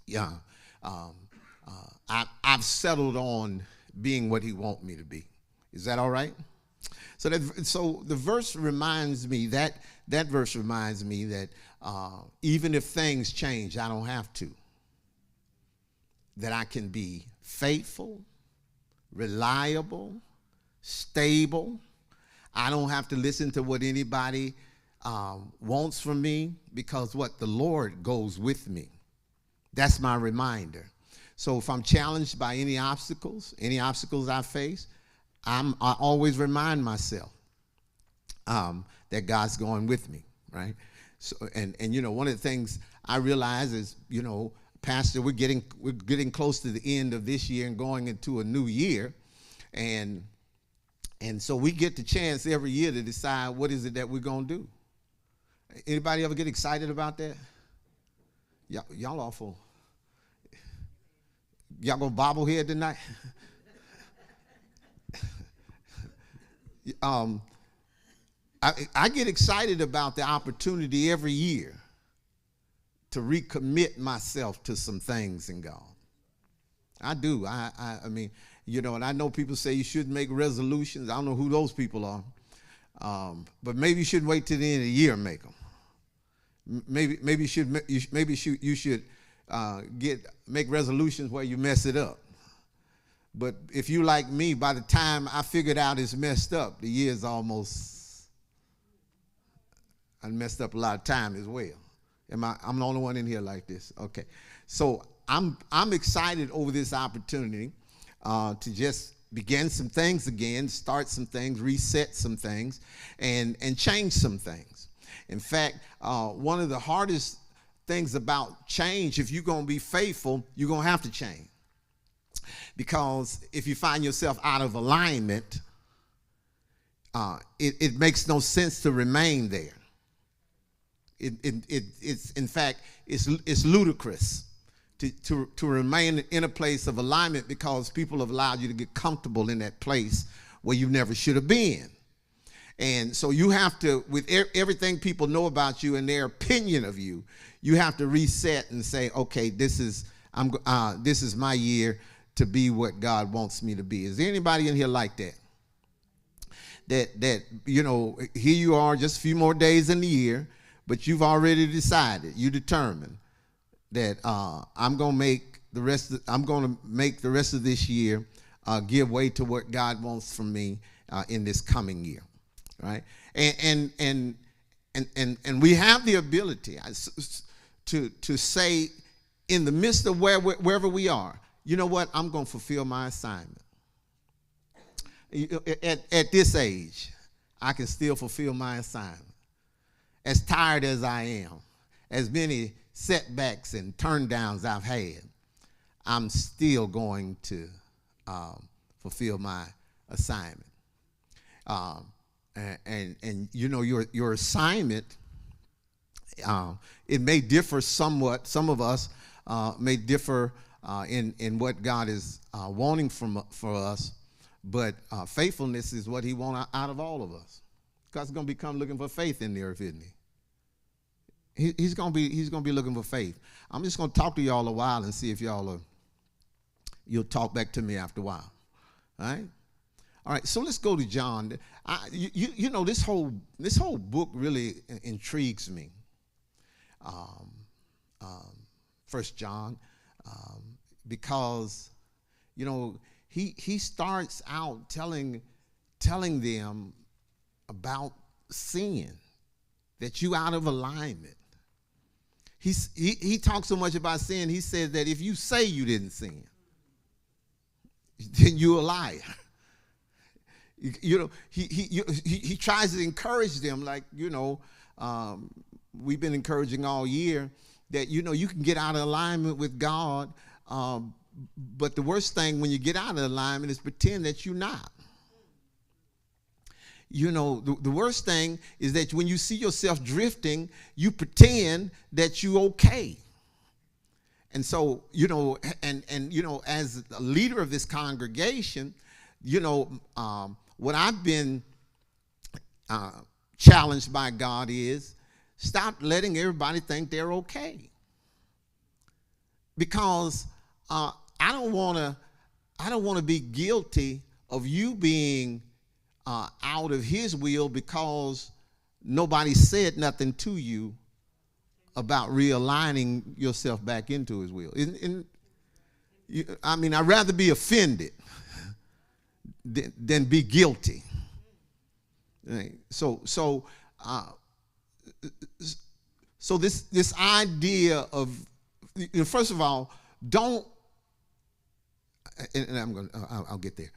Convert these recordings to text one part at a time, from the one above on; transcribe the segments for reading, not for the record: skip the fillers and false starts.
Yeah, um, I've settled on being what he wants me to be. Is that all right? So the verse reminds me that verse reminds me that even if things change, I don't have to. That I can be faithful, reliable, stable. I don't have to listen to what anybody wants from me, because what the Lord goes with me. That's my reminder. So if I'm challenged by any obstacles I face, I always remind myself that God's going with me, right? So and one of the things I realize is, Pastor, we're getting close to the end of this year and going into a new year, and so we get the chance every year to decide what is it that we're gonna do. Anybody ever get excited about that? Y'all awful. Y'all gonna bobblehead tonight? I get excited about the opportunity every year to recommit myself to some things in God. I do. I mean, and I know people say you shouldn't make resolutions. I don't know who those people are, but maybe you shouldn't wait till the end of the year and make them. Maybe you should make resolutions where you mess it up. But if you like me, by the time I figured out it's messed up, the year's I messed up a lot of time as well. I'm the only one in here like this? Okay. So I'm excited over this opportunity to just begin some things again, start some things, reset some things, and change some things. In fact, one of the hardest things about change, if you're going to be faithful, you're going to have to change. Because if you find yourself out of alignment, it makes no sense to remain there. It's in fact, it's ludicrous to remain in a place of alignment, because people have allowed you to get comfortable in that place where you never should have been. And so you have to, with everything people know about you and their opinion of you, you have to reset and say, okay, this is my year to be what God wants me to be. Is there anybody in here like that? That here you are, just a few more days in the year, but you've already decided, you determined that I'm going to make the rest of this year give way to what God wants from me in this coming year, right? And we have the ability to say, in the midst of wherever we are, you know what? I'm going to fulfill my assignment. At this age, I can still fulfill my assignment. As tired as I am, as many setbacks and turndowns I've had, I'm still going to fulfill my assignment. And your assignment, it may differ somewhat. Some of us may differ in what God is wanting for us, but faithfulness is what he wants out of all of us. God's going to come looking for faith in the earth, isn't he? He's going to be looking for faith. I'm just going to talk to y'all a while and see if you'll talk back to me after a while. All right? All right, so let's go to John. This whole book really intrigues me. First John, because he starts out telling them about sin, that you out of alignment. He talks so much about sin. He says that if you say you didn't sin, then you're a liar. He tries to encourage them, like, we've been encouraging all year, that you can get out of alignment with God, but the worst thing when you get out of alignment is pretend that you're not. The worst thing is that when you see yourself drifting, you pretend that you're okay. And so, as a leader of this congregation, what I've been challenged by God is, stop letting everybody think they're okay. because I don't want to be guilty of you being out of his will because nobody said nothing to you about realigning yourself back into his will. I'd rather be offended than be guilty. Right? So this idea of, first of all, don't, and I'll get there.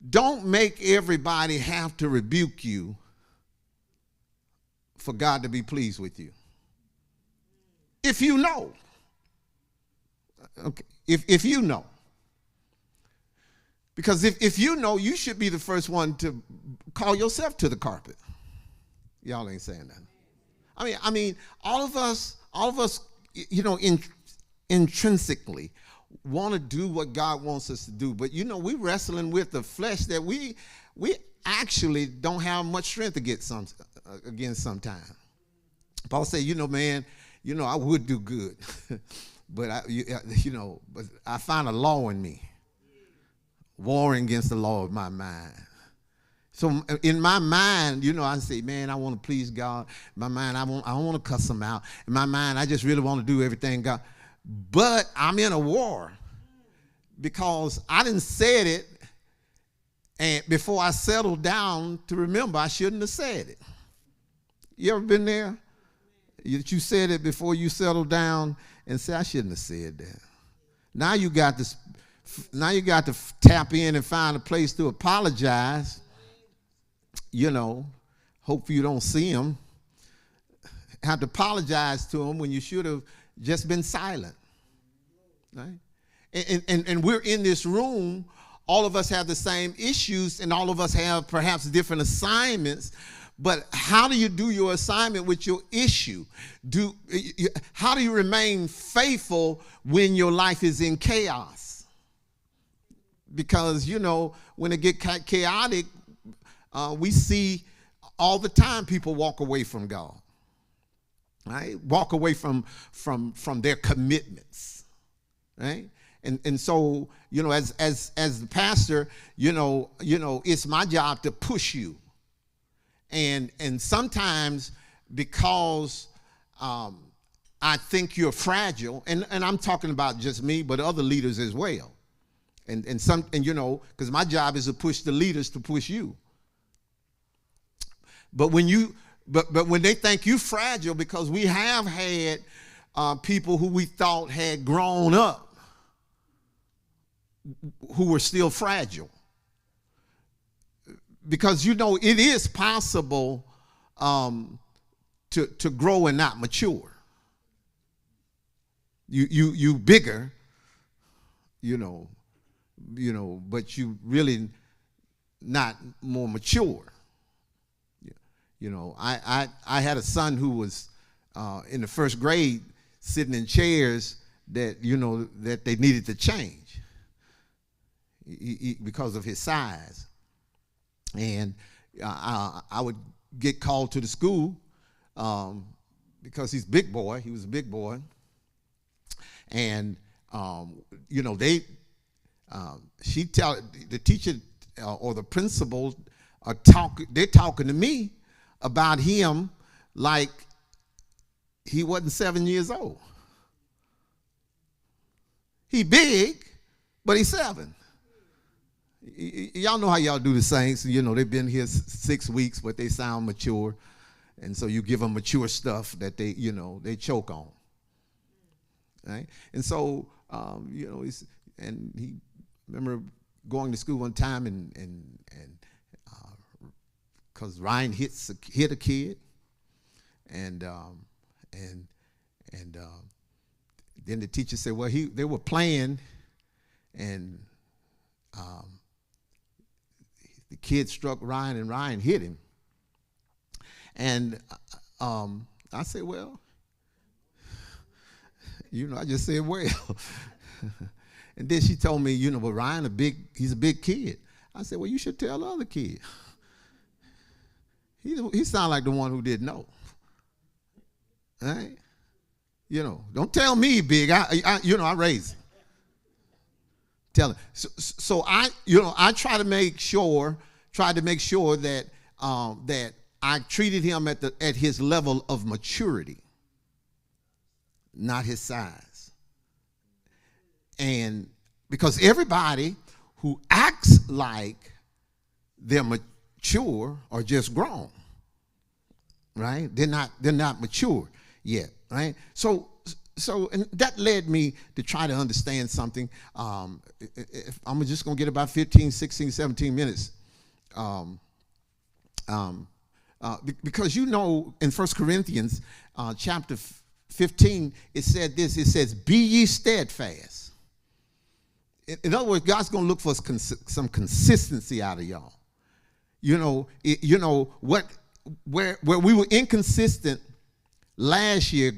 Don't make everybody have to rebuke you for God to be pleased with you. If you know. Okay. If you know. Because if you know, you should be the first one to call yourself to the carpet. Y'all ain't saying that. I mean, all of us, intrinsically want to do what God wants us to do. But, we're wrestling with the flesh that we actually don't have much strength against sometimes. Paul said, man, I would do good. But I find a law in me, warring against the law of my mind. So in my mind, I say, man, I want to please God. In my mind, I don't want to cuss him out. In my mind, I just really want to do everything God. But I'm in a war because I didn't said it, and before I settled down to remember I shouldn't have said it. You ever been there? You said it before you settled down and say, I shouldn't have said that. Now you got to tap in and find a place to apologize. Hope you don't see him. Have to apologize to him when you should have just been silent. Right? And we're in this room. All of us have the same issues, and all of us have perhaps different assignments. But how do you do your assignment with your issue? How do you remain faithful when your life is in chaos? Because, when it get chaotic, we see all the time people walk away from God, right? Walk away from their commitments, right? And so, as the pastor, it's my job to push you. And sometimes because I think you're fragile, and I'm talking about just me, but other leaders as well. And because my job is to push the leaders to push you. But when they think you fragile, because we have had people who we thought had grown up who were still fragile. Because, it is possible to grow and not mature. You bigger, but you really not more mature. I had a son who was in the first grade sitting in chairs that, that they needed to change because of his size. And I would get called to the school because he's big boy. He was a big boy. And, the teacher or the principal they're talking to me about him like he wasn't 7 years old. He big, but he's 7. Y'all know how y'all do the saints. They've been here 6 weeks, but they sound mature. And so you give them mature stuff that they choke on. Right? And so, he remember going to school one time and because Ryan hit a kid. And then the teacher said, well, they were playing, and the kid struck Ryan, and Ryan hit him. And I said, well, I just said, well. And then she told me, but Ryan, he's a big kid. I said, well, you should tell the other kid. He sounded like the one who didn't know. Right? Don't tell me big. I raised him. Tell him. So I try to make sure that that I treated him at his level of maturity, not his size. And because everybody who acts like they're mature are just grown, right? They're not mature yet, right? So and that led me to try to understand something. If I'm just going to get about 15, 16, 17 minutes. Because in 1 Corinthians chapter 15, it said this. It says, be ye steadfast. In other words, God's going to look for some consistency out of y'all. Where we were inconsistent last year,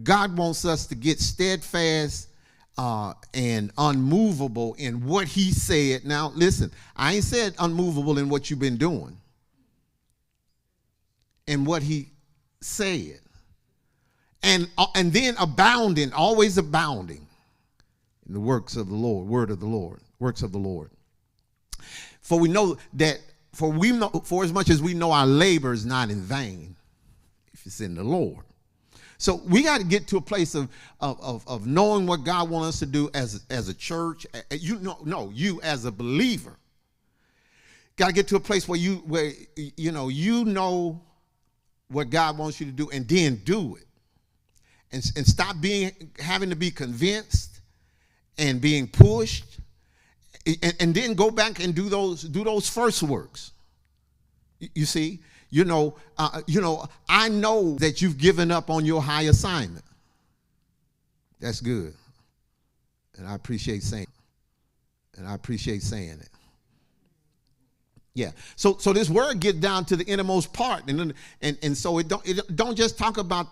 God wants us to get steadfast and unmovable in what he said. Now, listen, I ain't said unmovable in what you've been doing. In what he said. And then abounding, always abounding in the works of the Lord, word of the Lord, works of the Lord. For as much as we know our labor is not in vain, if it's in the Lord. So we got to get to a place of knowing what God wants us to do as a church. You as a believer. Got to get to a place where you know what God wants you to do and then do it. And stop having to be convinced and being pushed, and then go back and do those first works. You see, I know that you've given up on your high assignment. That's good, and I appreciate saying it. Yeah. So this word gets down to the innermost part, and so it don't just talk about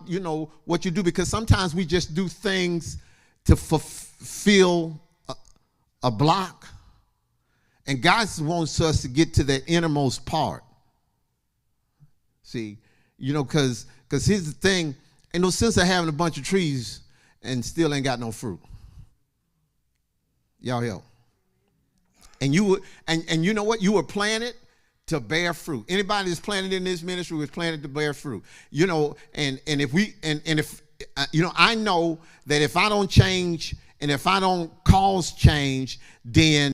what you do, because sometimes we just do things to fulfill a block, and God wants us to get to that innermost part. See, because here's the thing: ain't no sense of having a bunch of trees and still ain't got no fruit. Y'all help. And you know what? You were planted to bear fruit. Anybody that's planted in this ministry was planted to bear fruit. And if I know that if I don't change and if I don't cause change, then